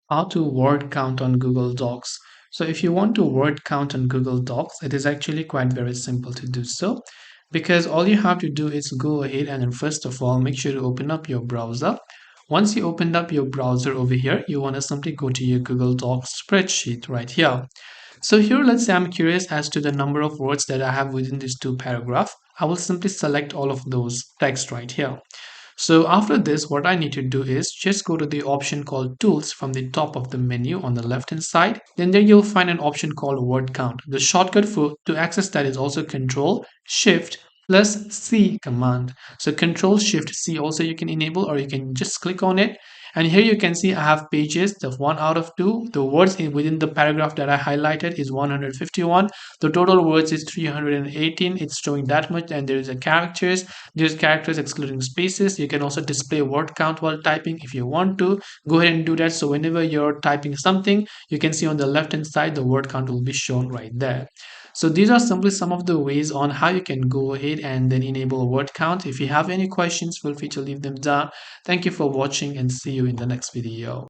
How to word count on Google Docs. So if you want to word count on Google Docs, it is actually quite very simple to do so, because all you have to do is go ahead and then first of all make sure to open up your browser. Once you opened up your browser over here, you want to simply go to your Google Docs spreadsheet right here. So here, let's say I'm curious as to the number of words that I have within these two paragraphs. I will simply select all of those text right here. So after this, what I need to do is just go to the option called Tools from the top of the menu on the left hand side. Then there you'll find an option called Word Count. The shortcut for to access that is also Ctrl Shift plus C command. So Ctrl Shift C also you can enable, or you can just click on it. And here you can see I have pages of 1 out of 2. The words within the paragraph that I highlighted is 151. The total words is 318. It's showing that much. And there is a characters. There's characters excluding spaces. You can also display word count while typing if you want to. Go ahead and do that. So whenever you're typing something, you can see on the left hand side the word count will be shown right there. So these are simply some of the ways on how you can go ahead and then enable word count. If you have any questions, feel free to leave them down. Thank you for watching and see you in the next video.